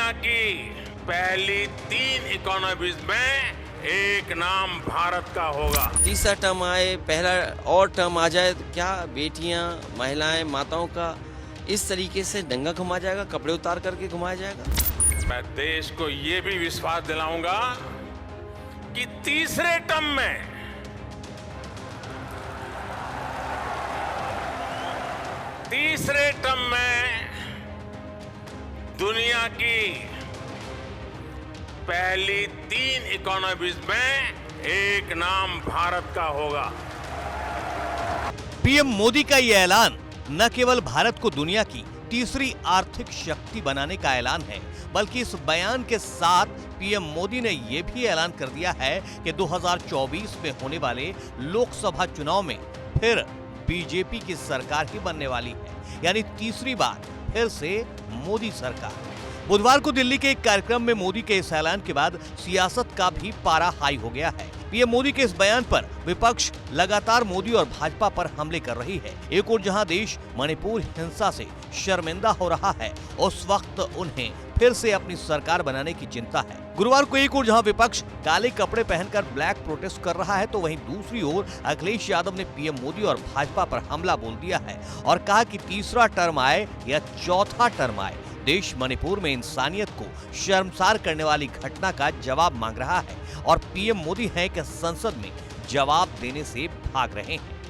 दुनिया की पहली 3 इकोनॉमीज में एक नाम भारत का होगा। तीसरा टर्म आए, पहला और टर्म आ जाए तो क्या बेटियां, महिलाएं, माताओं का इस तरीके से डंगा घुमा जाएगा, कपड़े उतार करके घुमाया जाएगा। मैं देश को ये भी विश्वास दिलाऊंगा कि तीसरे टर्म में दुनिया की पहली 3 इकोनॉमीज में एक नाम भारत का होगा। पीएम मोदी का यह ऐलान न केवल भारत को दुनिया की तीसरी आर्थिक शक्ति बनाने का ऐलान है, बल्कि इस बयान के साथ पीएम मोदी ने यह भी ऐलान कर दिया है कि 2024 में होने वाले लोकसभा चुनाव में फिर बीजेपी की सरकार ही बनने वाली है, यानी तीसरी बार फिर से मोदी सरकार। बुधवार को दिल्ली के एक कार्यक्रम में मोदी के इस ऐलान के बाद सियासत का भी पारा हाई हो गया है। पीएम मोदी के इस बयान पर विपक्ष लगातार मोदी और भाजपा पर हमले कर रही है। एक ओर जहां देश मणिपुर हिंसा से शर्मिंदा हो रहा है, उस वक्त उन्हें फिर से अपनी सरकार बनाने की चिंता है। गुरुवार को एक ओर जहां विपक्ष काले कपड़े पहनकर ब्लैक प्रोटेस्ट कर रहा है, तो वहीं दूसरी ओर अखिलेश यादव ने पीएम मोदी और भाजपा पर हमला बोल दिया है और कहा कि तीसरा टर्म आए या चौथा टर्म आए, देश मणिपुर में इंसानियत को शर्मसार करने वाली घटना का जवाब मांग रहा है और पीएम मोदी है कि संसद में जवाब देने से भाग रहे हैं।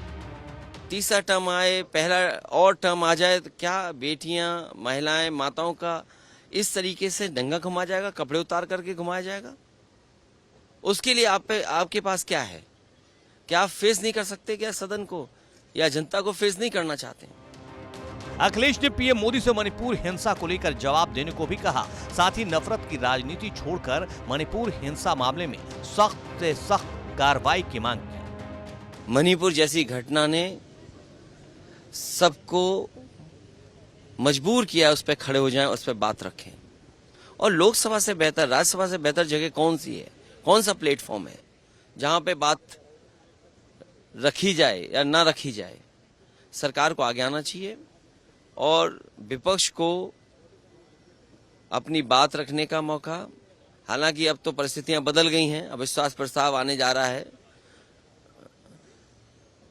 तीसरा टर्म आए, पहला और टर्म आ जाए तो क्या बेटियां, महिलाएं, माताओं का इस तरीके से डंगा घुमा जाएगा, कपड़े उतार करके घुमाया जाएगा। उसके लिए आपके पास क्या है? क्या आप फेस नहीं कर सकते क्या सदन को, या जनता को फेस नहीं करना चाहते? अखिलेश ने पीएम मोदी से मणिपुर हिंसा को लेकर जवाब देने को भी कहा। साथ ही नफरत की राजनीति छोड़कर मणिपुर हिंसा मामले में सख्त से सख्त कार्रवाई की मांग की। मणिपुर जैसी घटना ने सबको मजबूर किया उस पर खड़े हो जाएं, उस पर बात रखें। और लोकसभा से बेहतर, राज्यसभा से बेहतर जगह कौन सी है, कौन सा प्लेटफॉर्म है जहां पे बात रखी जाए या ना रखी जाए। सरकार को आगे आना चाहिए और विपक्ष को अपनी बात रखने का मौका। हालांकि अब तो परिस्थितियां बदल गई हैं, अब विश्वास प्रस्ताव आने जा रहा है।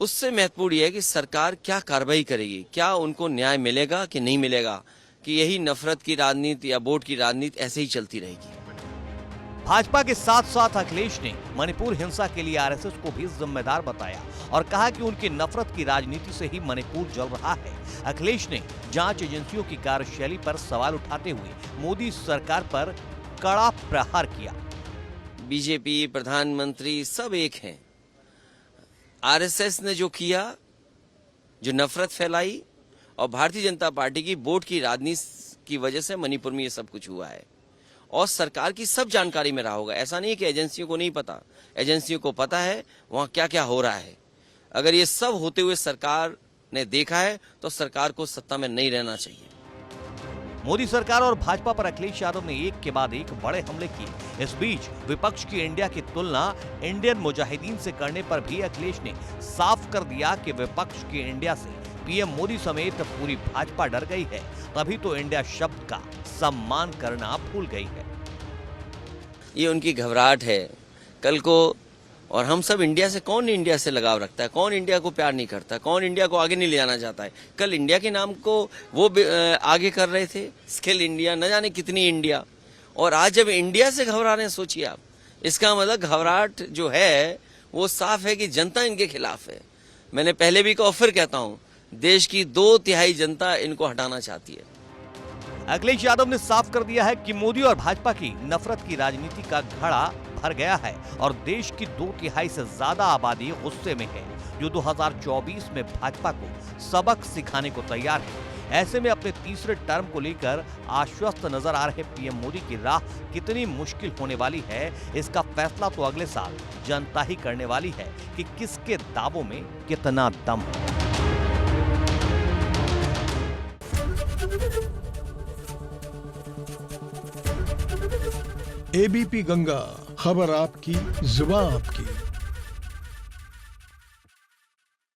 उससे महत्वपूर्ण यह है कि सरकार क्या कार्रवाई करेगी, क्या उनको न्याय मिलेगा कि नहीं मिलेगा, कि यही नफरत की राजनीति या वोट की राजनीति ऐसे ही चलती रहेगी। भाजपा के साथ साथ अखिलेश ने मणिपुर हिंसा के लिए आरएसएस को भी जिम्मेदार बताया और कहा कि उनकी नफरत की राजनीति से ही मणिपुर जल रहा है। अखिलेश ने जांच एजेंसियों की कार्यशैली पर सवाल उठाते हुए मोदी सरकार पर कड़ा प्रहार किया। बीजेपी, प्रधानमंत्री सब एक हैं। आरएसएस ने जो किया, जो नफरत फैलाई, और भारतीय जनता पार्टी की वोट की राजनीति की वजह से मणिपुर में ये सब कुछ हुआ है। और सरकार की सब जानकारी में रहा होगा। ऐसा नहीं कि एजेंसियों को नहीं पता, एजेंसियों को पता है वहां क्या क्या हो रहा है। अगर ये सब होते हुए सरकार ने देखा है तो सरकार को सत्ता में नहीं रहना चाहिए। मोदी सरकार और भाजपा पर अखिलेश यादव ने एक के बाद एक बड़े हमले किए। इस बीच विपक्ष की इंडिया की तुलना इंडियन मुजाहिदीन से करने पर भी अखिलेश ने साफ कर दिया कि विपक्ष की इंडिया से पीएम मोदी समेत पूरी भाजपा डर गई है, तभी तो इंडिया शब्द का सम्मान करना भूल गई है। ये उनकी घबराहट है कल को। और हम सब इंडिया से, कौन इंडिया से लगाव रखता है, कौन इंडिया को प्यार नहीं करता, कौन इंडिया को आगे नहीं ले जाना चाहता है। कल इंडिया के नाम को वो आगे कर रहे थे, स्किल इंडिया, न जाने कितनी इंडिया। और आज जब इंडिया से घबरा रहे हैं, सोचिए आप, इसका मतलब घबराहट जो है वो साफ है कि जनता इनके खिलाफ है। मैंने पहले भी कहा, फिर कहता हूं, देश की 2/3 जनता इनको हटाना चाहती है। अखिलेश यादव ने साफ कर दिया है कि मोदी और भाजपा की नफरत की राजनीति का घड़ा भर गया है और देश की 2/3 से ज्यादा आबादी गुस्से में है, जो 2024 में भाजपा को सबक सिखाने को तैयार है। ऐसे में अपने तीसरे टर्म को लेकर आश्वस्त नजर आ रहे पीएम मोदी की राह कितनी मुश्किल होने वाली है, इसका फैसला तो अगले साल जनता ही करने वाली है कि किसके दावों में कितना दम है। एबीपी गंगा, खबर आपकी, जुबान आपकी।